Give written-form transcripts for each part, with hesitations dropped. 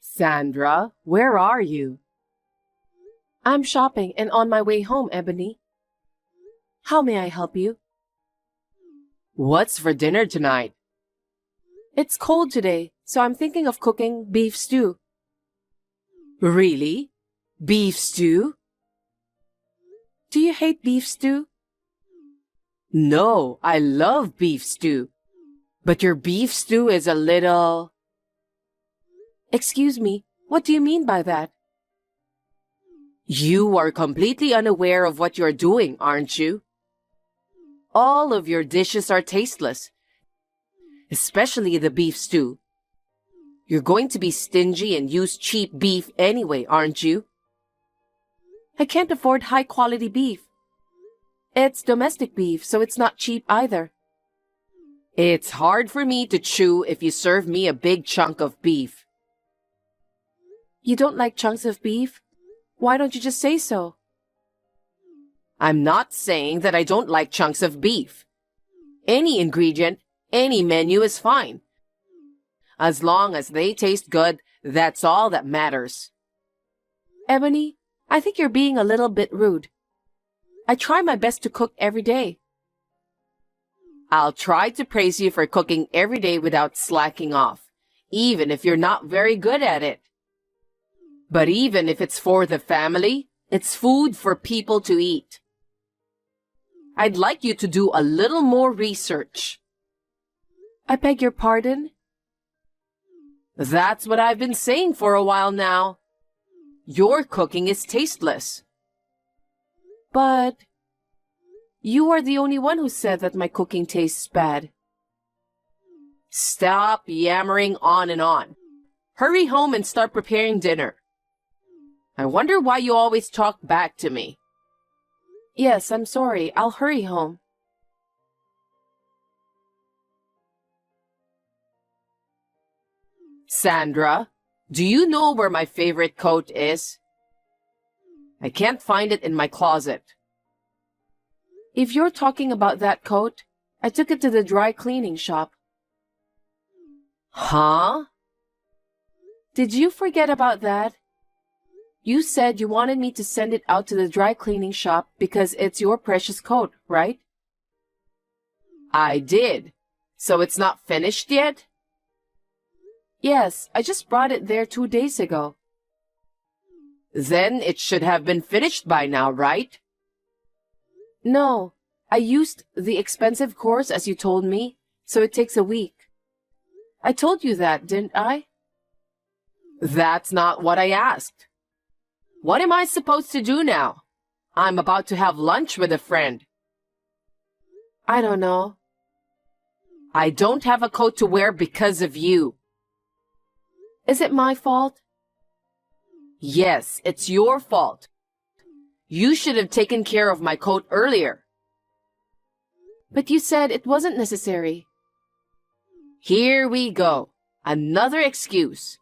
Sandra, where are you? I'm shopping and on my way home, Ebony. How may I help you? What's for dinner tonight? It's cold today, so I'm thinking of cooking beef stew. Really? Beef stew? Do you hate beef stew? No, I love beef stew. But your beef stew is a little... Excuse me, what do you mean by that? You are completely unaware of what you're doing, aren't you? All of your dishes are tasteless, especially the beef stew. You're going to be stingy and use cheap beef anyway, aren't you? I can't afford high-quality beef. It's domestic beef, so it's not cheap either. It's hard for me to chew if you serve me a big chunk of beef. You don't like chunks of beef? Why don't you just say so? I'm not saying that I don't like chunks of beef. Any ingredient, any menu is fine. As long as they taste good, that's all that matters. Ebony, I think you're being a little bit rude. I try my best to cook every day. I'll try to praise you for cooking every day without slacking off, even if you're not very good at it. But even if it's for the family, it's food for people to eat. I'd like you to do a little more research. I beg your pardon? That's what I've been saying for a while now. Your cooking is tasteless. But you are the only one who said that my cooking tastes bad. Stop yammering on and on. Hurry home and start preparing dinner. I wonder why you always talk back to me. Yes, I'm sorry. I'll hurry home. Sandra, do you know where my favorite coat is? I can't find it in my closet. If you're talking about that coat, I took it to the dry cleaning shop. Huh? Did you forget about that? You said you wanted me to send it out to the dry cleaning shop because it's your precious coat, right? I did. So it's not finished yet? Yes, I just brought it there 2 days ago. Then it should have been finished by now, right? No, I used the expensive course as you told me, so it takes a week. I told you that, didn't I? That's not what I asked. What am I supposed to do now? I'm about to have lunch with a friend. I don't know. I don't have a coat to wear because of you. Is it my fault? Yes, it's your fault. You should have taken care of my coat earlier. But you said it wasn't necessary. Here we go. Another excuse.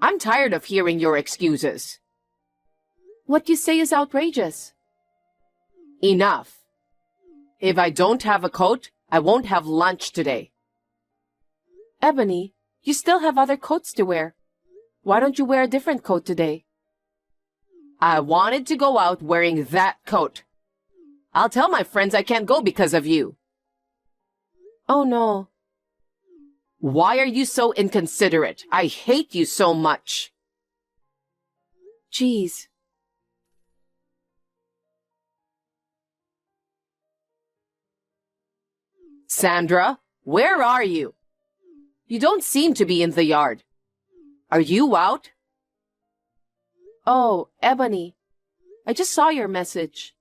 I'm tired of hearing your excuses. What you say is outrageous. Enough. If I don't have a coat, I won't have lunch today. Ebony, you still have other coats to wear. Why don't you wear a different coat today? I wanted to go out wearing that coat. I'll tell my friends I can't go because of you. Oh no. Why are you so inconsiderate? I hate you so much. Jeez. Sandra, where are you? You don't seem to be in the yard. Are you out? Oh, Ebony, I just saw your message.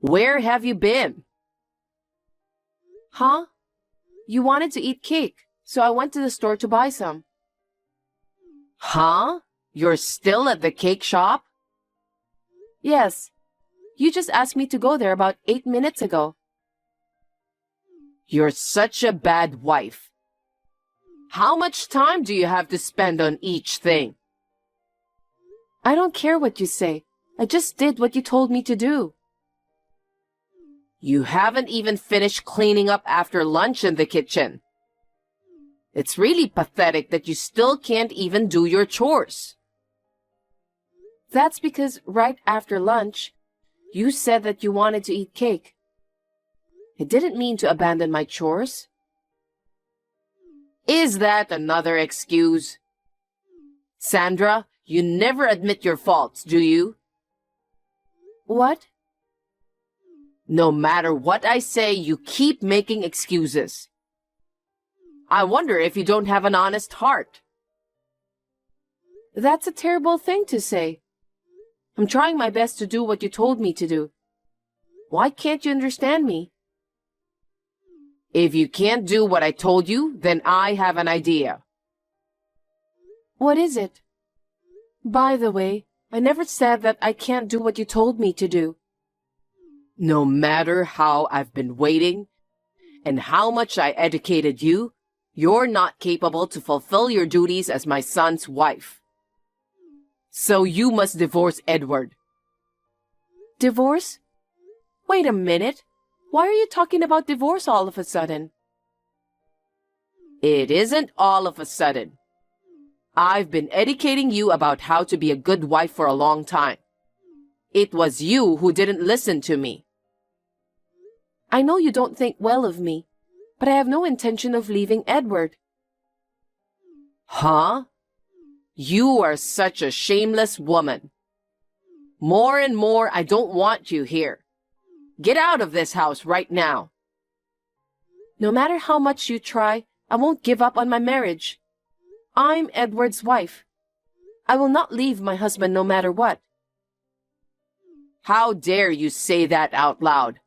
Where have you been? Huh? You wanted to eat cake, so I went to the store to buy some. Huh? You're still at the cake shop? Yes. You just asked me to go there about 8 minutes ago. You're such a bad wife. How much time do you have to spend on each thing? I don't care what you say. I just did what you told me to do. You haven't even finished cleaning up after lunch in the kitchen. It's really pathetic that you still can't even do your chores. That's because right after lunch, you said that you wanted to eat cake. I didn't mean to abandon my chores. Is that another excuse? Sandra, you never admit your faults, do you? What? No matter what I say, you keep making excuses. I wonder if you don't have an honest heart. That's a terrible thing to say. I'm trying my best to do what you told me to do. Why can't you understand me? If you can't do what I told you, then I have an idea. What is it? By the way, I never said that I can't do what you told me to do. No matter how I've been waiting and how much I educated you, you're not capable to fulfill your duties as my son's wife. So you must divorce Edward. Divorce? Wait a minute. Why are you talking about divorce all of a sudden? It isn't all of a sudden. I've been educating you about how to be a good wife for a long time. It was you who didn't listen to me. I know you don't think well of me, but I have no intention of leaving Edward. Huh? You are such a shameless woman. More and more, I don't want you here. Get out of this house right now. No matter how much you try, I won't give up on my marriage. I'm Edward's wife. I will not leave my husband no matter what. How dare you say that out loud?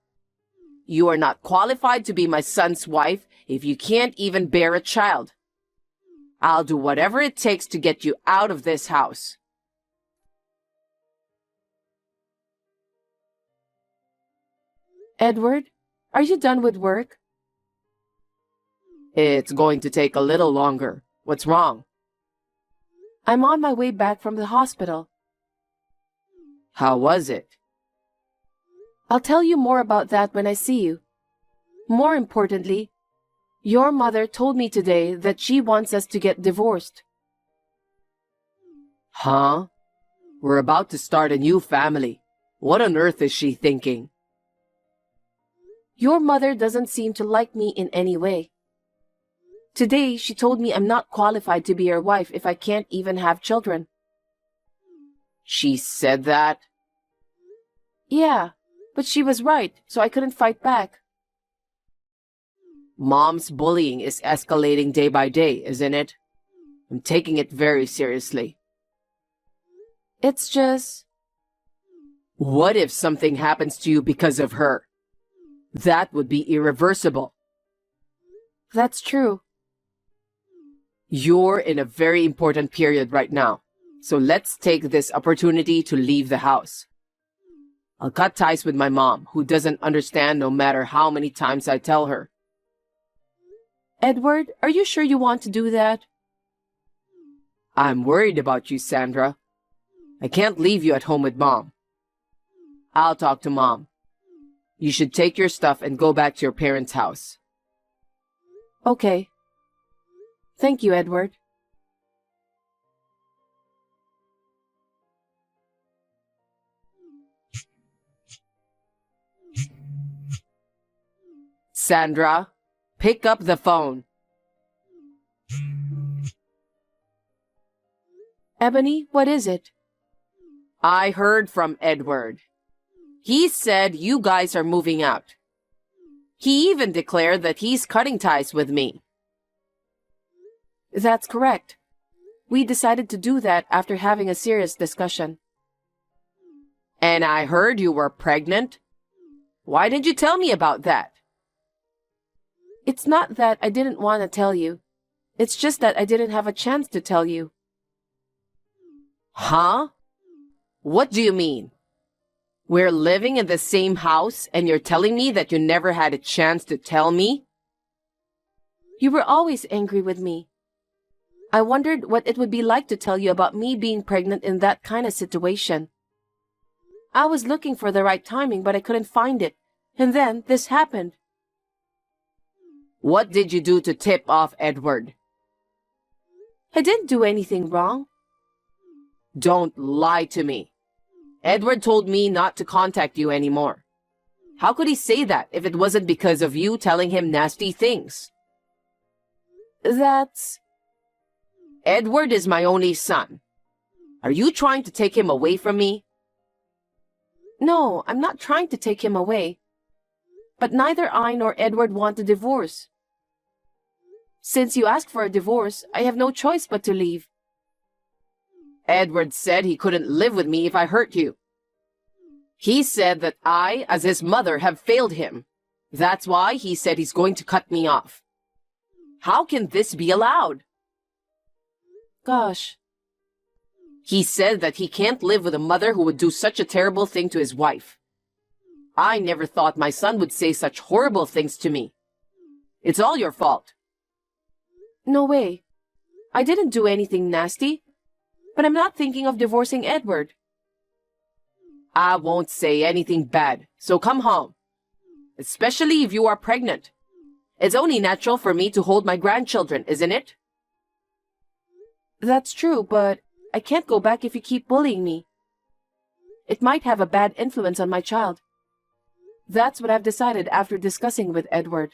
You are not qualified to be my son's wife if you can't even bear a child. I'll do whatever it takes to get you out of this house. Edward, are you done with work? It's going to take a little longer. What's wrong? I'm on my way back from the hospital. How was it? I'll tell you more about that when I see you. More importantly, your mother told me today that she wants us to get divorced. Huh? We're about to start a new family. What on earth is she thinking? Your mother doesn't seem to like me in any way. Today, she told me I'm not qualified to be her wife if I can't even have children. She said that? Yeah, but she was right, so I couldn't fight back. Mom's bullying is escalating day by day, isn't it? I'm taking it very seriously. It's just... What if something happens to you because of her? That would be irreversible. That's true. You're in a very important period right now, so let's take this opportunity to leave the house. I'll cut ties with my mom, who doesn't understand no matter how many times I tell her. Edward, are you sure you want to do that? I'm worried about you, Sandra. I can't leave you at home with Mom. I'll talk to Mom. You should take your stuff and go back to your parents' house. Okay. Thank you, Edward. Sandra, pick up the phone. Ebony, what is it? I heard from Edward. He said you guys are moving out. He even declared that he's cutting ties with me. That's correct. We decided to do that after having a serious discussion. And I heard you were pregnant. Why didn't you tell me about that? It's not that I didn't want to tell you. It's just that I didn't have a chance to tell you. Huh? What do you mean? We're living in the same house and you're telling me that you never had a chance to tell me? You were always angry with me. I wondered what it would be like to tell you about me being pregnant in that kind of situation. I was looking for the right timing, but I couldn't find it. And then this happened. What did you do to tip off Edward? I didn't do anything wrong. Don't lie to me. Edward told me not to contact you anymore. How could he say that if it wasn't because of you telling him nasty things? That's... Edward is my only son. Are you trying to take him away from me? No, I'm not trying to take him away. But neither I nor Edward want a divorce. Since you asked for a divorce, I have no choice but to leave. Edward said he couldn't live with me if I hurt you. He said that I, as his mother, have failed him. That's why he said he's going to cut me off. How can this be allowed? Gosh. He said that he can't live with a mother who would do such a terrible thing to his wife. I never thought my son would say such horrible things to me. It's all your fault. No way. I didn't do anything nasty. But I'm not thinking of divorcing Edward. I won't say anything bad, so come home. Especially if you are pregnant. It's only natural for me to hold my grandchildren, isn't it? That's true, but I can't go back if you keep bullying me. It might have a bad influence on my child. That's what I've decided after discussing with Edward.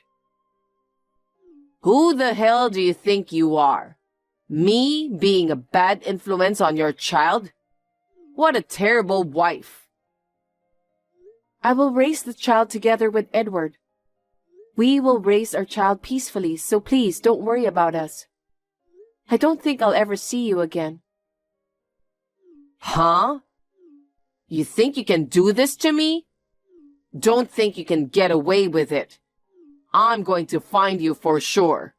Who the hell do you think you are? Me being a bad influence on your child? What a terrible wife. I will raise the child together with Edward. We will raise our child peacefully, so please don't worry about us. I don't think I'll ever see you again. Huh? You think you can do this to me? Don't think you can get away with it. I'm going to find you for sure.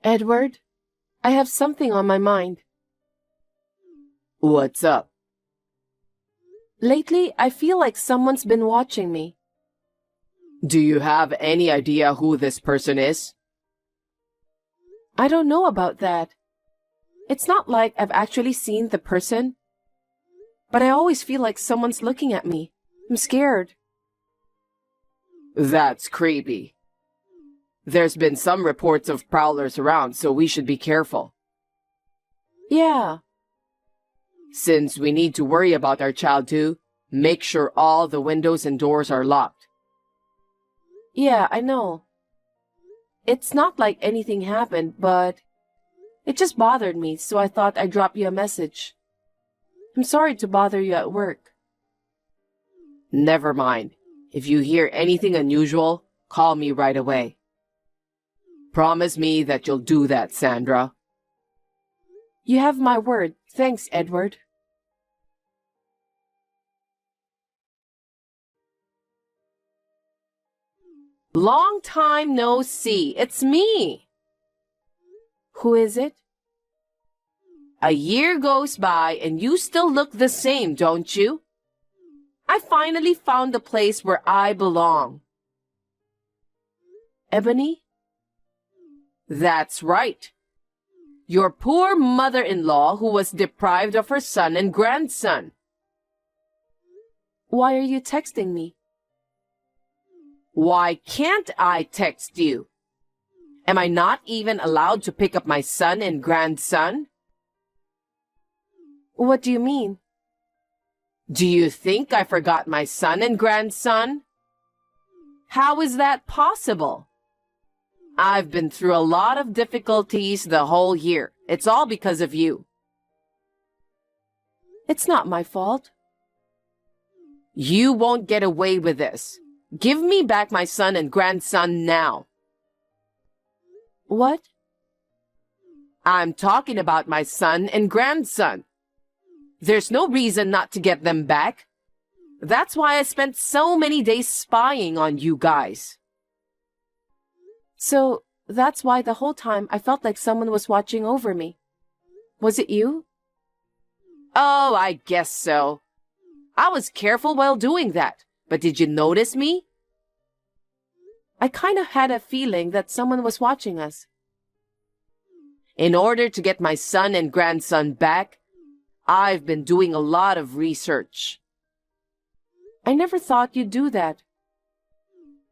Edward, I have something on my mind. What's up? Lately, I feel like someone's been watching me. Do you have any idea who this person is? I don't know about that. It's not like I've actually seen the person. But I always feel like someone's looking at me. I'm scared. That's creepy. There's been some reports of prowlers around, so we should be careful. Yeah. Since we need to worry about our child too, make sure all the windows and doors are locked. Yeah, I know. It's not like anything happened, but it just bothered me, so I thought I'd drop you a message. I'm sorry to bother you at work. Never mind. If you hear anything unusual, call me right away. Promise me that you'll do that, Sandra. You have my word. Thanks, Edward. Long time no see. It's me. Who is it? A year goes by and you still look the same, don't you? I finally found the place where I belong. Ebony? That's right. Your poor mother-in-law who was deprived of her son and grandson. Why are you texting me? Why can't I text you? Am I not even allowed to pick up my son and grandson? What do you mean? Do you think I forgot my son and grandson? How is that possible? I've been through a lot of difficulties the whole year. It's all because of you. It's not my fault. You won't get away with this. Give me back my son and grandson now. What? I'm talking about my son and grandson. There's no reason not to get them back. That's why I spent so many days spying on you guys. So, that's why the whole time I felt like someone was watching over me. Was it you? Oh, I guess so. I was careful while doing that, but did you notice me? I kind of had a feeling that someone was watching us. In order to get my son and grandson back, I've been doing a lot of research. I never thought you'd do that.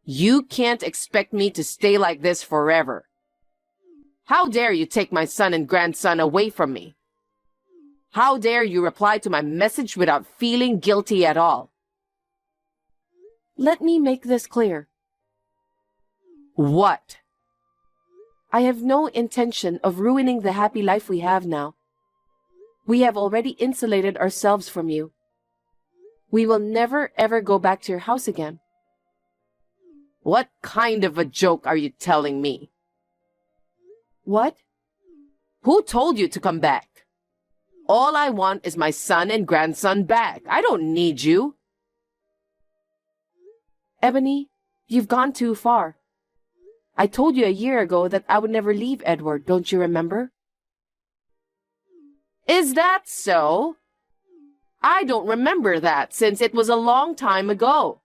You can't expect me to stay like this forever. How dare you take my son and grandson away from me? How dare you reply to my message without feeling guilty at all? Let me make this clear. What? I have no intention of ruining the happy life we have now. We have already insulated ourselves from you. We will never ever go back to your house again. What kind of a joke are you telling me? What? Who told you to come back? All I want is my son and grandson back. I don't need you. Ebony, you've gone too far. I told you a year ago that I would never leave Edward, don't you remember? Is that so? I don't remember that since it was a long time ago.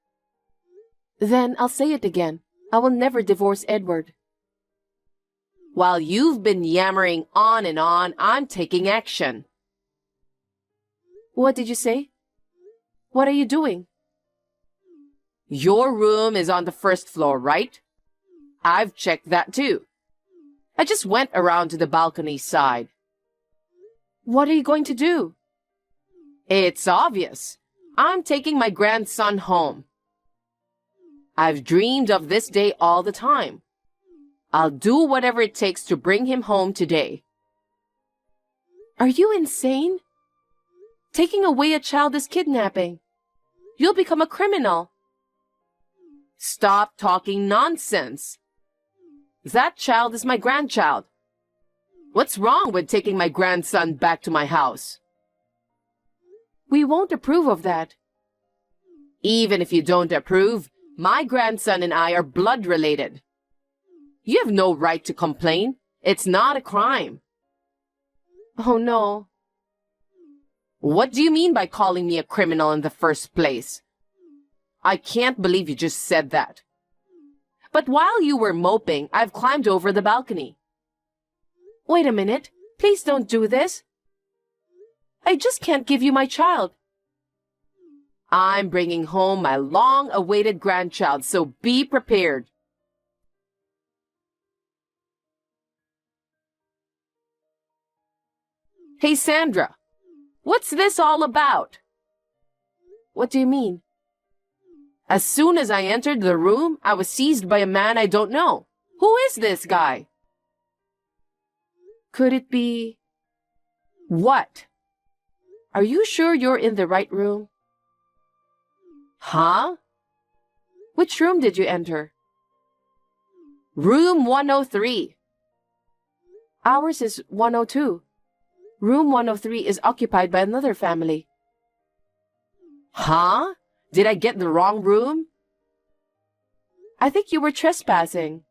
Then I'll say it again. I will never divorce Edward. While you've been yammering on and on, I'm taking action. What did you say? What are you doing? Your room is on the first floor, right? I've checked that too. I just went around to the balcony side. What are you going to do? It's obvious. I'm taking my grandson home. I've dreamed of this day all the time. I'll do whatever it takes to bring him home today. Are you insane? Taking away a child is kidnapping. You'll become a criminal. Stop talking nonsense. That child is my grandchild. What's wrong with taking my grandson back to my house? We won't approve of that. Even if you don't approve, my grandson and I are blood related. You have no right to complain. It's not a crime. Oh no. What do you mean by calling me a criminal in the first place? I can't believe you just said that. But while you were moping, I've climbed over the balcony. Wait a minute. Please don't do this. I just can't give you my child. I'm bringing home my long-awaited grandchild, so be prepared. Hey, Sandra, what's this all about? What do you mean? As soon as I entered the room, I was seized by a man I don't know. Who is this guy? Could it be... What? Are you sure you're in the right room? Huh? Which room did you enter? Room 103. Ours is 102. Room 103 is occupied by another family. Huh? Did I get the wrong room? I think you were trespassing.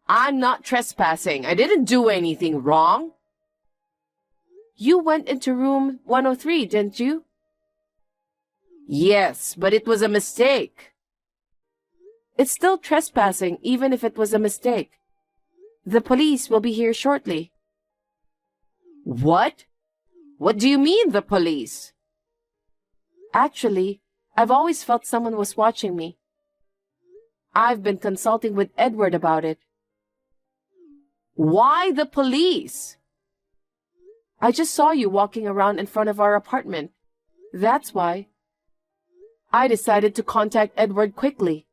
I'm not trespassing. I didn't do anything wrong. You went into room 103, didn't you? Yes, but it was a mistake. It's still trespassing, even if it was a mistake. The police will be here shortly. What? What do you mean, the police? Actually, I've always felt someone was watching me. I've been consulting with Edward about it. Why the police? I just saw you walking around in front of our apartment. That's why. I decided to contact Edward quickly.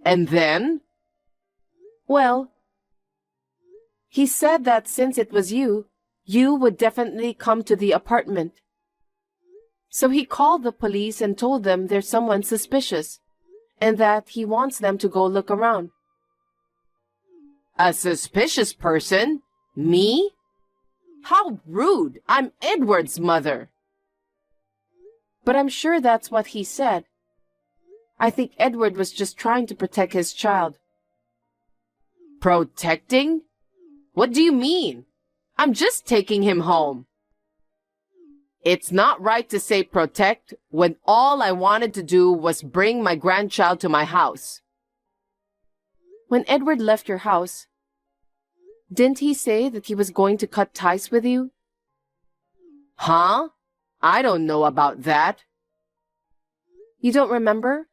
And then? Well, he said that since it was you, you would definitely come to the apartment. So he called the police and told them there's someone suspicious, and that he wants them to go look around. A suspicious person? Me? How rude! I'm Edward's mother. But I'm sure that's what he said. I think Edward was just trying to protect his child. Protecting? What do you mean? I'm just taking him home. It's not right to say protect when all I wanted to do was bring my grandchild to my house. When Edward left your house, didn't he say that he was going to cut ties with you? Huh? I don't know about that. You don't remember?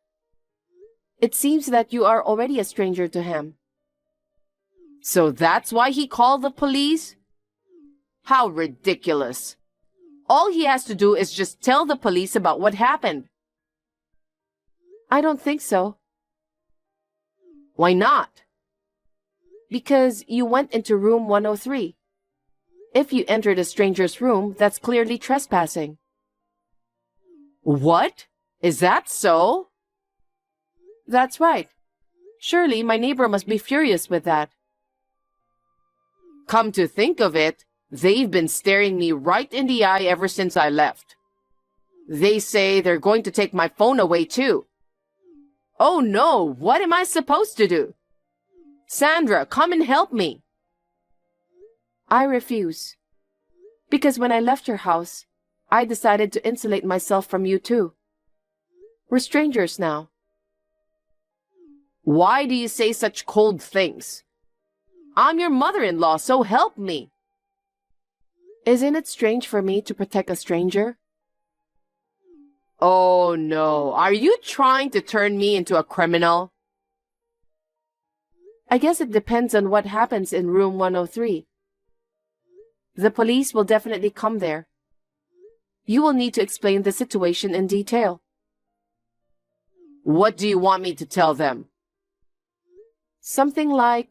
It seems that you are already a stranger to him. So that's why he called the police? How ridiculous. All he has to do is just tell the police about what happened. I don't think so. Why not? Because you went into room 103. If you entered a stranger's room, that's clearly trespassing. What? Is that so? That's right. Surely my neighbor must be furious with that. Come to think of it, they've been staring me right in the eye ever since I left. They say they're going to take my phone away too. Oh no, what am I supposed to do? Sandra, come and help me. I refuse. Because when I left your house, I decided to insulate myself from you too. We're strangers now. Why do you say such cold things? I'm your mother-in-law, so help me. Isn't it strange for me to protect a stranger? Oh no, are you trying to turn me into a criminal? I guess it depends on what happens in room 103. The police will definitely come there. You will need to explain the situation in detail. What do you want me to tell them? Something like,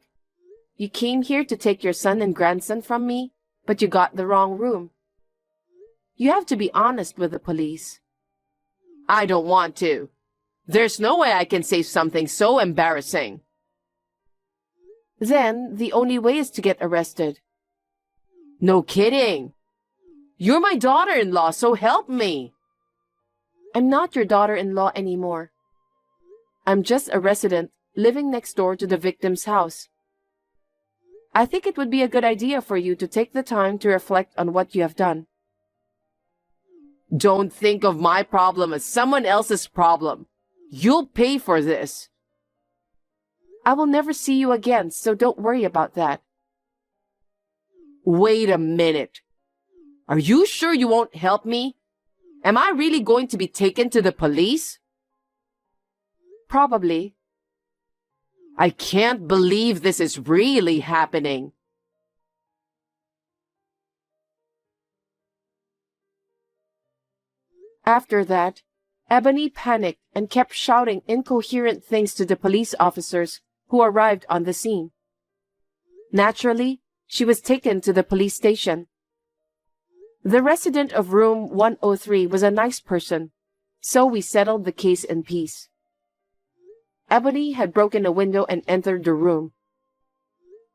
you came here to take your son and grandson from me, but you got the wrong room. You have to be honest with the police. I don't want to. There's no way I can say something so embarrassing. Then, the only way is to get arrested. No kidding. You're my daughter-in-law, so help me. I'm not your daughter-in-law anymore. I'm just a resident living next door to the victim's house. I think it would be a good idea for you to take the time to reflect on what you have done. Don't think of my problem as someone else's problem. You'll pay for this. I will never see you again, so don't worry about that. Wait a minute. Are you sure you won't help me? Am I really going to be taken to the police? Probably. I can't believe this is really happening. After that, Ebony panicked and kept shouting incoherent things to the police officers who arrived on the scene. Naturally, she was taken to the police station. The resident of room 103 was a nice person, so we settled the case in peace. Ebony had broken a window and entered the room.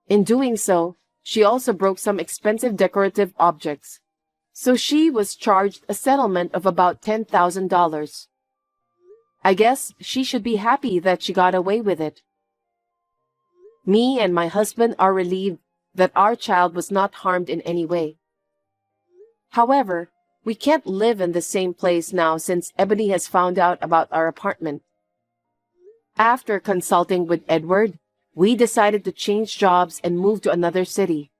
In doing so, she also broke some expensive decorative objects, so she was charged a settlement of about $10,000. I guess she should be happy that she got away with it. Me and my husband are relieved that our child was not harmed in any way. However, we can't live in the same place now since Ebony has found out about our apartment. After consulting with Edward, we decided to change jobs and move to another city.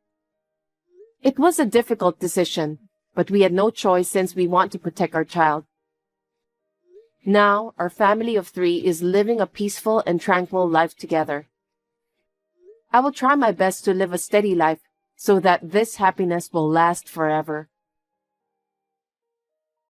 It was a difficult decision, but we had no choice since we want to protect our child. Now, our family of 3 is living a peaceful and tranquil life together. I will try my best to live a steady life so that this happiness will last forever.